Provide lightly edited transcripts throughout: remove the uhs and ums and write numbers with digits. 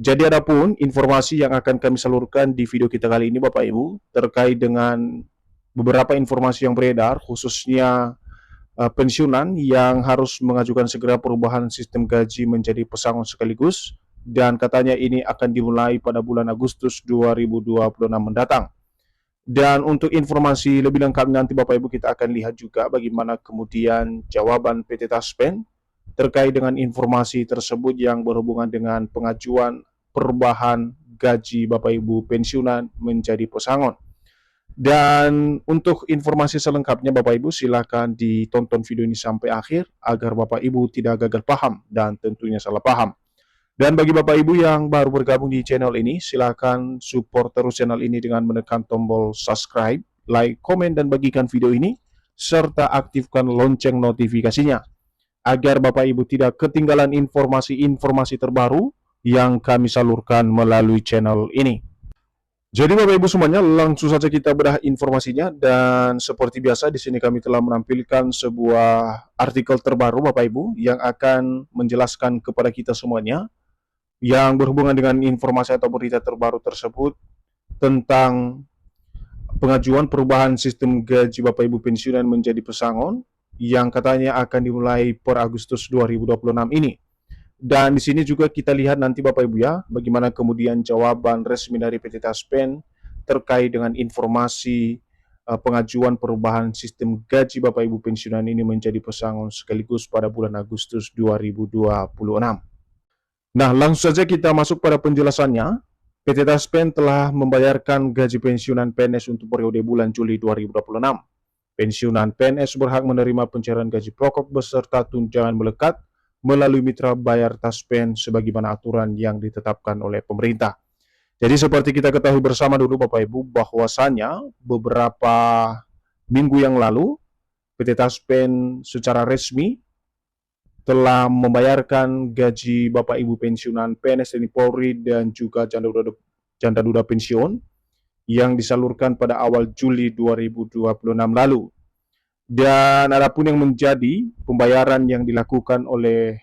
Jadi adapun informasi yang akan kami salurkan di video kita kali ini Bapak Ibu terkait dengan beberapa informasi yang beredar khususnya pensiunan yang harus mengajukan segera perubahan sistem gaji menjadi pesangon sekaligus dan katanya ini akan dimulai pada bulan Agustus 2026 mendatang. Dan untuk informasi lebih lengkap nanti Bapak Ibu kita akan lihat juga bagaimana kemudian jawaban PT Taspen terkait dengan informasi tersebut yang berhubungan dengan pengajuan perubahan gaji Bapak Ibu pensiunan menjadi pesangon. Dan untuk informasi selengkapnya Bapak Ibu silakan ditonton video ini sampai akhir agar Bapak Ibu tidak gagal paham dan tentunya salah paham. Dan bagi Bapak Ibu yang baru bergabung di channel ini, silakan support terus channel ini dengan menekan tombol subscribe, like, komen, dan bagikan video ini, serta aktifkan lonceng notifikasinya, agar Bapak Ibu tidak ketinggalan informasi-informasi terbaru yang kami salurkan melalui channel ini. Jadi Bapak Ibu semuanya, langsung saja kita bedah informasinya, dan seperti biasa di sini kami telah menampilkan sebuah artikel terbaru Bapak Ibu yang akan menjelaskan kepada kita semuanya yang berhubungan dengan informasi atau berita terbaru tersebut tentang pengajuan perubahan sistem gaji Bapak Ibu pensiunan menjadi pesangon yang katanya akan dimulai per Agustus 2026 ini. Dan di sini juga kita lihat nanti Bapak Ibu ya, bagaimana kemudian jawaban resmi dari PT Taspen terkait dengan informasi pengajuan perubahan sistem gaji Bapak Ibu pensiunan ini menjadi pesangon sekaligus pada bulan Agustus 2026. Nah, langsung saja kita masuk pada penjelasannya. PT Taspen telah membayarkan gaji pensiunan PNS untuk periode bulan Juli 2026. Pensiunan PNS berhak menerima pencairan gaji pokok beserta tunjangan melekat melalui mitra bayar Taspen sebagaimana aturan yang ditetapkan oleh pemerintah. Jadi seperti kita ketahui bersama dulu Bapak Ibu bahwasanya beberapa minggu yang lalu PT Taspen secara resmi telah membayarkan gaji Bapak Ibu pensiunan PNS TNI Polri dan juga janda duda pensiun yang disalurkan pada awal Juli 2026 lalu. Dan adapun yang menjadi pembayaran yang dilakukan oleh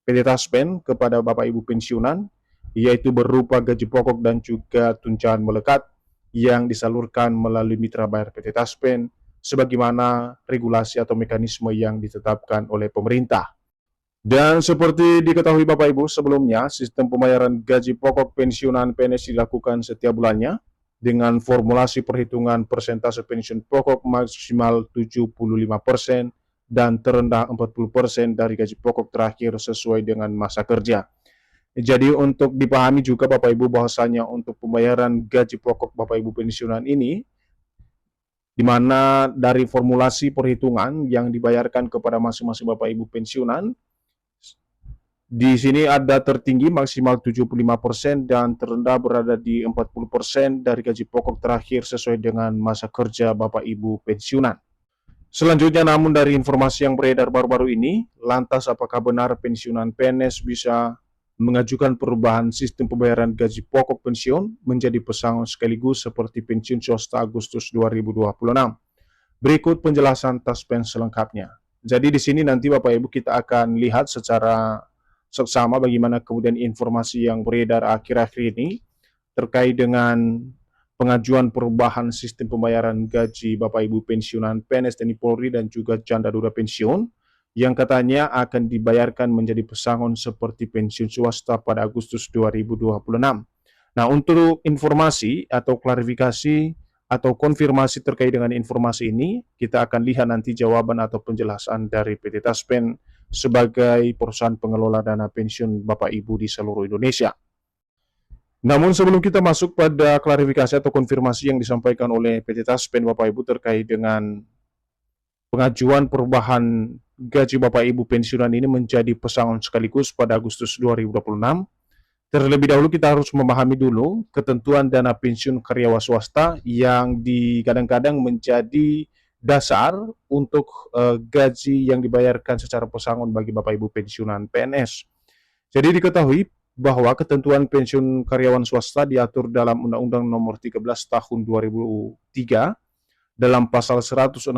PT Taspen kepada Bapak Ibu pensiunan yaitu berupa gaji pokok dan juga tunjangan melekat yang disalurkan melalui mitra bayar PT Taspen sebagaimana regulasi atau mekanisme yang ditetapkan oleh pemerintah. Dan seperti diketahui Bapak Ibu sebelumnya, sistem pembayaran gaji pokok pensiunan PNS dilakukan setiap bulannya dengan formulasi perhitungan persentase pensiun pokok maksimal 75% dan terendah 40% dari gaji pokok terakhir sesuai dengan masa kerja. Jadi untuk dipahami juga Bapak Ibu bahwasanya untuk pembayaran gaji pokok Bapak Ibu pensiunan ini di mana dari formulasi perhitungan yang dibayarkan kepada masing-masing Bapak Ibu pensiunan di sini ada tertinggi maksimal 75% dan terendah berada di 40% dari gaji pokok terakhir sesuai dengan masa kerja Bapak Ibu pensiunan. Selanjutnya namun dari informasi yang beredar baru-baru ini, lantas apakah benar pensiunan PNS bisa mengajukan perubahan sistem pembayaran gaji pokok pensiun menjadi pesangon sekaligus seperti pensiun swasta Agustus 2026? Berikut penjelasan Taspen selengkapnya. Jadi di sini nanti Bapak Ibu kita akan lihat secara seksama bagaimana kemudian informasi yang beredar akhir-akhir ini terkait dengan pengajuan perubahan sistem pembayaran gaji Bapak Ibu pensiunan PNS TNI Polri dan juga janda duda pensiun yang katanya akan dibayarkan menjadi pesangon seperti pensiun swasta pada Agustus 2026. Nah, untuk informasi atau klarifikasi atau konfirmasi terkait dengan informasi ini, kita akan lihat nanti jawaban atau penjelasan dari PT Taspen sebagai perusahaan pengelola dana pensiun Bapak Ibu di seluruh Indonesia. Namun sebelum kita masuk pada klarifikasi atau konfirmasi yang disampaikan oleh PT Taspen Bapak Ibu terkait dengan pengajuan perubahan gaji Bapak Ibu pensiunan ini menjadi pesangon sekaligus pada Agustus 2026, terlebih dahulu kita harus memahami dulu ketentuan dana pensiun karyawan swasta yang kadang-kadang menjadi dasar untuk gaji yang dibayarkan secara pesangon bagi Bapak Ibu pensiunan PNS. Jadi diketahui bahwa ketentuan pensiun karyawan swasta diatur dalam Undang-Undang Nomor 13 Tahun 2003. Dalam pasal 167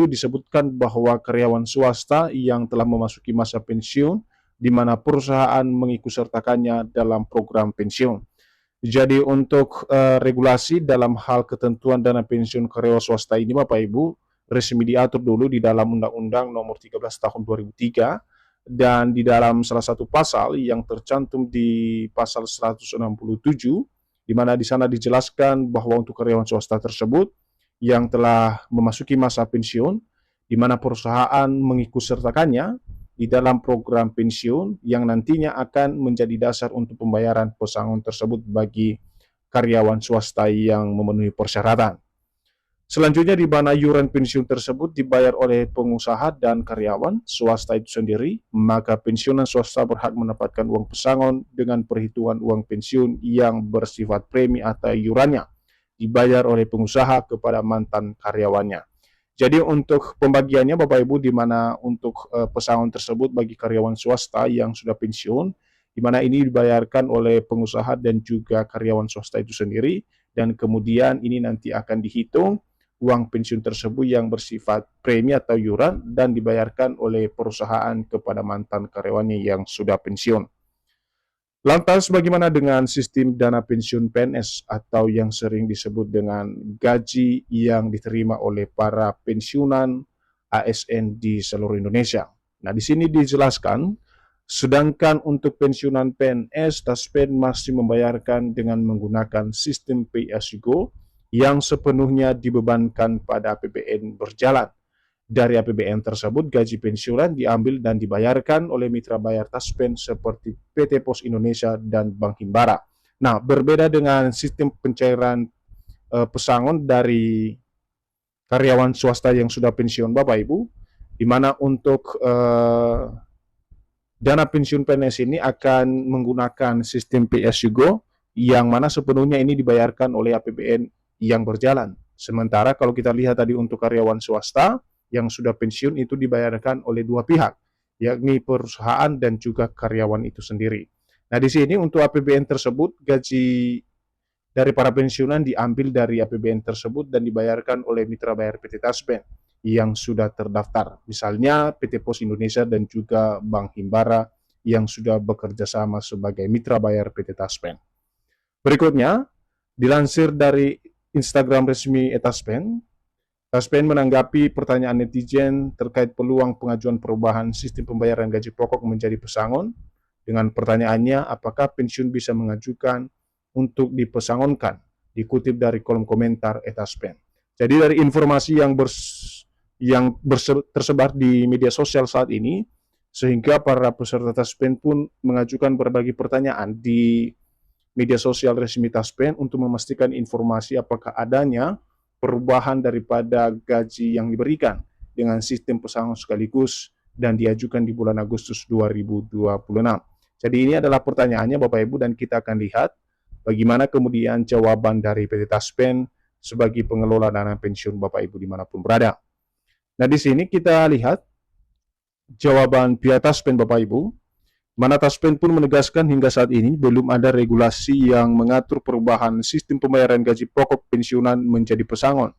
disebutkan bahwa karyawan swasta yang telah memasuki masa pensiun di mana perusahaan mengikutsertakannya dalam program pensiun. Jadi untuk regulasi dalam hal ketentuan dana pensiun karyawan swasta ini Bapak Ibu resmi diatur dulu di dalam Undang-Undang Nomor 13 Tahun 2003 dan di dalam salah satu pasal yang tercantum di pasal 167 di mana di sana dijelaskan bahwa untuk karyawan swasta tersebut yang telah memasuki masa pensiun di mana perusahaan mengikutsertakannya di dalam program pensiun yang nantinya akan menjadi dasar untuk pembayaran pesangon tersebut bagi karyawan swasta yang memenuhi persyaratan. Selanjutnya di mana iuran pensiun tersebut dibayar oleh pengusaha dan karyawan swasta itu sendiri, maka pensiunan swasta berhak mendapatkan uang pesangon dengan perhitungan uang pensiun yang bersifat premi atau iurannya dibayar oleh pengusaha kepada mantan karyawannya. Jadi untuk pembagiannya Bapak Ibu di mana untuk pesangon tersebut bagi karyawan swasta yang sudah pensiun, di mana ini dibayarkan oleh pengusaha dan juga karyawan swasta itu sendiri, dan kemudian ini nanti akan dihitung uang pensiun tersebut yang bersifat premi atau iuran dan dibayarkan oleh perusahaan kepada mantan karyawannya yang sudah pensiun. Lantas bagaimana dengan sistem dana pensiun PNS atau yang sering disebut dengan gaji yang diterima oleh para pensiunan ASN di seluruh Indonesia? Nah, di sini dijelaskan, sedangkan untuk pensiunan PNS, Taspen masih membayarkan dengan menggunakan sistem pay as you go yang sepenuhnya dibebankan pada APBN berjalan. Dari APBN tersebut, gaji pensiunan diambil dan dibayarkan oleh mitra bayar Taspen seperti PT Pos Indonesia dan Bank Himbara. Nah, berbeda dengan sistem pencairan pesangon dari karyawan swasta yang sudah pensiun Bapak Ibu, di mana untuk dana pensiun PNS ini akan menggunakan sistem pay as you go, yang mana sepenuhnya ini dibayarkan oleh APBN yang berjalan. Sementara kalau kita lihat tadi untuk karyawan swasta, yang sudah pensiun itu dibayarkan oleh dua pihak, yakni perusahaan dan juga karyawan itu sendiri. Nah, di sini untuk APBN tersebut, gaji dari para pensiunan diambil dari APBN tersebut dan dibayarkan oleh mitra bayar PT Taspen yang sudah terdaftar. Misalnya PT Pos Indonesia dan juga Bank Himbara yang sudah bekerja sama sebagai mitra bayar PT Taspen. Berikutnya, dilansir dari Instagram resmi Taspen, Taspen menanggapi pertanyaan netizen terkait peluang pengajuan perubahan sistem pembayaran gaji pokok menjadi pesangon dengan pertanyaannya apakah pensiun bisa mengajukan untuk dipesangonkan, dikutip dari kolom komentar Taspen. Jadi dari informasi yang tersebar di media sosial saat ini, sehingga para peserta Taspen pun mengajukan berbagai pertanyaan di media sosial resmi Taspen untuk memastikan informasi apakah adanya perubahan daripada gaji yang diberikan dengan sistem pesangon sekaligus dan diajukan di bulan Agustus 2026. Jadi ini adalah pertanyaannya Bapak Ibu dan kita akan lihat bagaimana kemudian jawaban dari PT Taspen sebagai pengelola dana pensiun Bapak Ibu dimanapun berada. Nah di sini kita lihat jawaban pihak Taspen Bapak Ibu, mana Taspen pun menegaskan hingga saat ini belum ada regulasi yang mengatur perubahan sistem pembayaran gaji pokok pensiunan menjadi pesangon.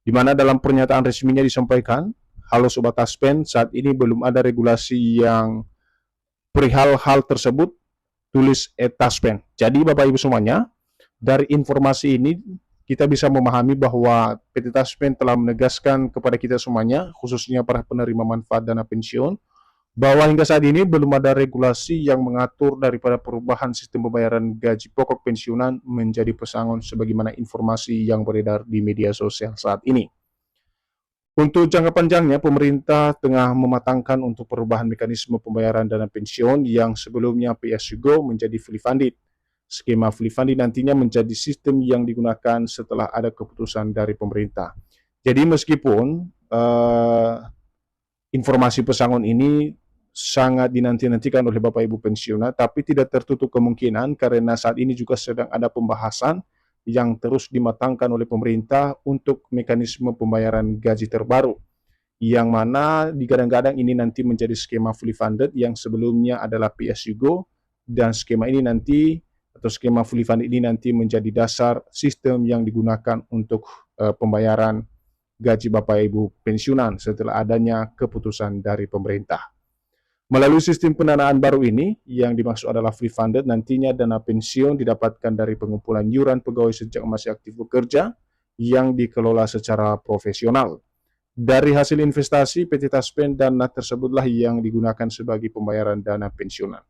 Di mana dalam pernyataan resminya disampaikan, halo Sobat Taspen, saat ini belum ada regulasi yang perihal hal tersebut, tulis Taspen. Jadi Bapak Ibu semuanya, dari informasi ini kita bisa memahami bahwa PT Taspen telah menegaskan kepada kita semuanya, khususnya para penerima manfaat dana pensiun, bahwa hingga saat ini belum ada regulasi yang mengatur daripada perubahan sistem pembayaran gaji pokok pensiunan menjadi pesangon sebagaimana informasi yang beredar di media sosial saat ini. Untuk jangka panjangnya, pemerintah tengah mematangkan untuk perubahan mekanisme pembayaran dana pensiun yang sebelumnya pay as you go menjadi fully funded. Skema fully funded nantinya menjadi sistem yang digunakan setelah ada keputusan dari pemerintah. Jadi meskipun informasi pesangon ini sangat dinanti-nantikan oleh Bapak Ibu pensiunan, tapi tidak tertutup kemungkinan karena saat ini juga sedang ada pembahasan yang terus dimatangkan oleh pemerintah untuk mekanisme pembayaran gaji terbaru, yang mana digadang-gadang ini nanti menjadi skema fully funded yang sebelumnya adalah pay as you go, dan skema ini nanti atau skema fully funded ini nanti menjadi dasar sistem yang digunakan untuk pembayaran gaji Bapak Ibu pensiunan setelah adanya keputusan dari pemerintah. Melalui sistem pendanaan baru ini, yang dimaksud adalah free funded, nantinya dana pensiun didapatkan dari pengumpulan iuran pegawai sejak masih aktif bekerja yang dikelola secara profesional. Dari hasil investasi, PT Taspen dana tersebutlah yang digunakan sebagai pembayaran dana pensiunan.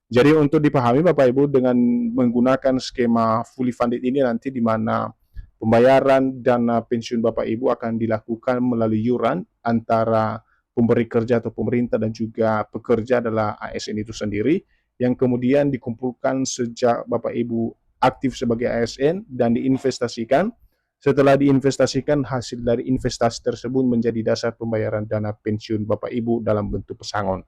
Jadi untuk dipahami Bapak Ibu, dengan menggunakan skema fully funded ini nanti di mana pembayaran dana pensiun Bapak Ibu akan dilakukan melalui iuran antara pemberi kerja atau pemerintah dan juga pekerja adalah ASN itu sendiri, yang kemudian dikumpulkan sejak Bapak Ibu aktif sebagai ASN dan diinvestasikan. Setelah diinvestasikan, hasil dari investasi tersebut menjadi dasar pembayaran dana pensiun Bapak Ibu dalam bentuk pesangon.